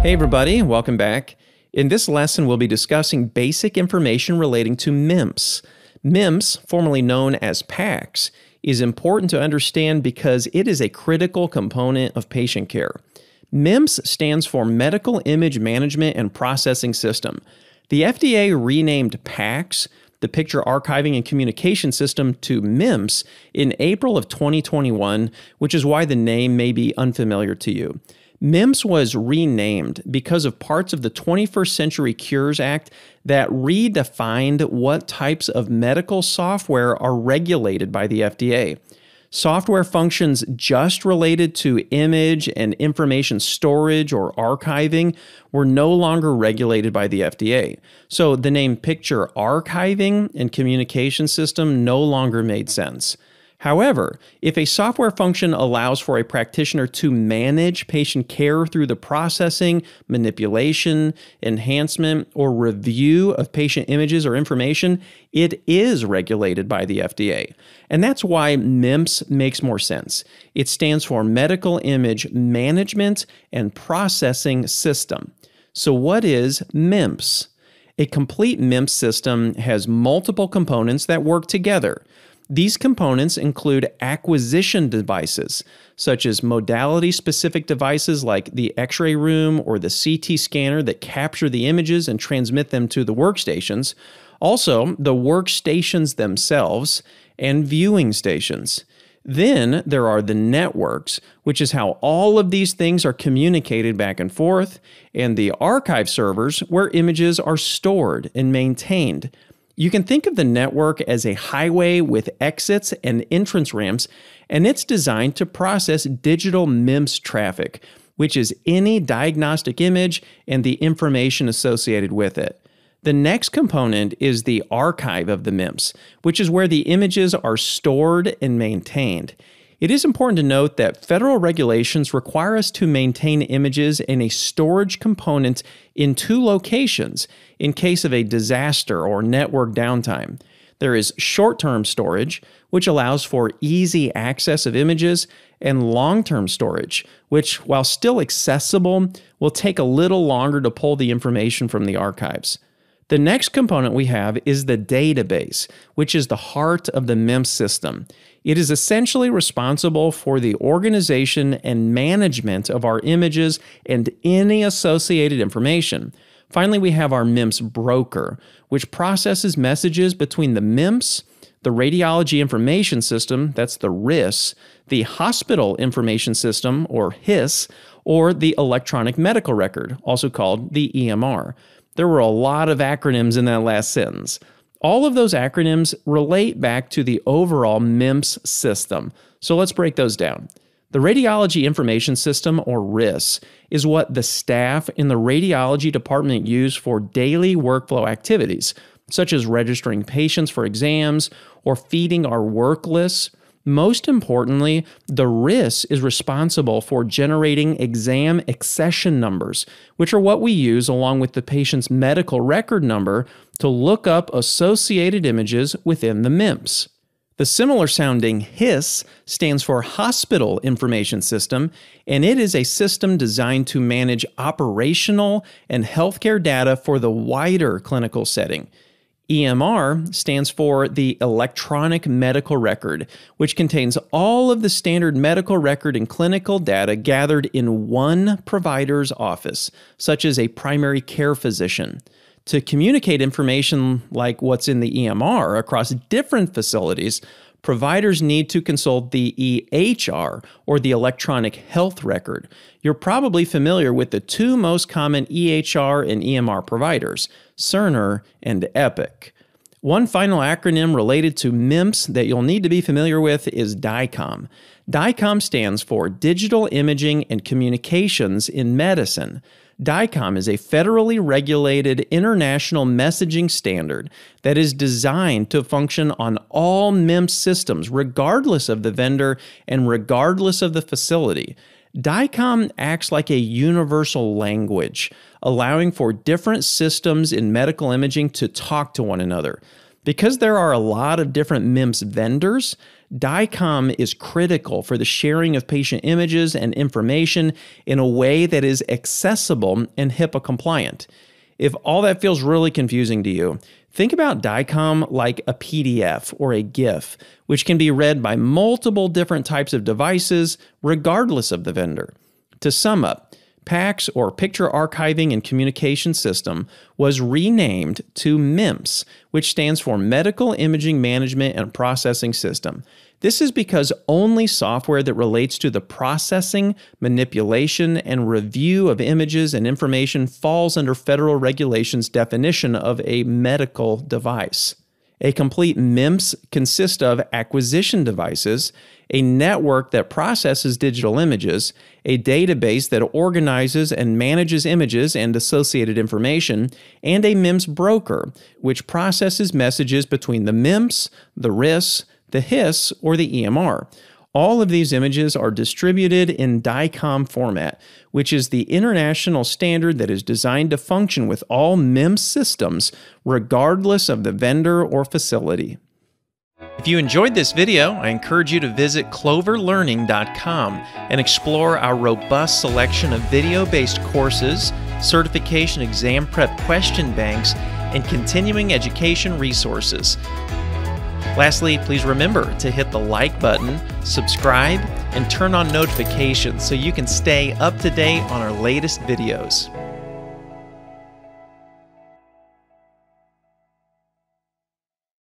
Hey everybody, welcome back. In this lesson, we'll be discussing basic information relating to MIMPS. MIMPS, formerly known as PACS, is important to understand because it is a critical component of patient care. MIMPS stands for Medical Image Management and Processing System. The FDA renamed PACS, the Picture Archiving and Communication System, to MIMPS in April of 2021, which is why the name may be unfamiliar to you. MIMPS was renamed because of parts of the 21st Century Cures Act that redefined what types of medical software are regulated by the FDA. Software functions just related to image and information storage or archiving were no longer regulated by the FDA. So the name Picture Archiving and Communication System no longer made sense. However, if a software function allows for a practitioner to manage patient care through the processing, manipulation, enhancement, or review of patient images or information, it is regulated by the FDA. And that's why MIMPS makes more sense. It stands for Medical Image Management and Processing System. So what is MIMPS? A complete MIMPS system has multiple components that work together. These components include acquisition devices, such as modality-specific devices like the X-ray room or the CT scanner that capture the images and transmit them to the workstations, also the workstations themselves, and viewing stations. Then there are the networks, which is how all of these things are communicated back and forth, and the archive servers, where images are stored and maintained. You can think of the network as a highway with exits and entrance ramps, and it's designed to process digital MIMPS traffic, which is any diagnostic image and the information associated with it. The next component is the archive of the MIMPS, which is where the images are stored and maintained. It is important to note that federal regulations require us to maintain images in a storage component in 2 locations in case of a disaster or network downtime. There is short-term storage, which allows for easy access of images, and long-term storage, which, while still accessible, will take a little longer to pull the information from the archives. The next component we have is the database, which is the heart of the MIMPS system. It is essentially responsible for the organization and management of our images and any associated information. Finally, we have our MIMPS broker, which processes messages between the MIMPS, the Radiology Information System, that's the RIS, the Hospital Information System, or HIS, or the Electronic Medical Record, also called the EMR. There were a lot of acronyms in that last sentence. All of those acronyms relate back to the overall MIMPS system. So let's break those down. The Radiology Information System, or RIS, is what the staff in the radiology department use for daily workflow activities, such as registering patients for exams or feeding our work lists. Most importantly, the RIS is responsible for generating exam accession numbers, which are what we use along with the patient's medical record number to look up associated images within the MIMPS. The similar sounding HIS stands for Hospital Information System, and it is a system designed to manage operational and healthcare data for the wider clinical setting. EMR stands for the Electronic Medical Record, which contains all of the standard medical record and clinical data gathered in one provider's office, such as a primary care physician. To communicate information like what's in the EMR across different facilities, providers need to consult the EHR, or the Electronic Health Record. You're probably familiar with the 2 most common EHR and EMR providers, Cerner and Epic. One final acronym related to MIMPS that you'll need to be familiar with is DICOM. DICOM stands for Digital Imaging and Communications in Medicine. DICOM is a federally regulated international messaging standard that is designed to function on all MIMPS systems, regardless of the vendor and regardless of the facility. DICOM acts like a universal language, allowing for different systems in medical imaging to talk to one another. Because there are a lot of different MIMPS vendors, DICOM is critical for the sharing of patient images and information in a way that is accessible and HIPAA compliant. If all that feels really confusing to you, think about DICOM like a PDF or a GIF, which can be read by multiple different types of devices regardless of the vendor. To sum up, PACS, or Picture Archiving and Communication System, was renamed to MIMPS, which stands for Medical Imaging Management and Processing System. This is because only software that relates to the processing, manipulation, and review of images and information falls under federal regulations' definition of a medical device. A complete MIMPS consists of acquisition devices, a network that processes digital images, a database that organizes and manages images and associated information, and a MIMPS broker, which processes messages between the MIMPS, the RIS, the HIS, or the EMR. All of these images are distributed in DICOM format, which is the international standard that is designed to function with all MIMPS systems, regardless of the vendor or facility. If you enjoyed this video, I encourage you to visit cloverlearning.com and explore our robust selection of video-based courses, certification exam prep question banks, and continuing education resources. Lastly, please remember to hit the like button, subscribe, and turn on notifications so you can stay up to date on our latest videos.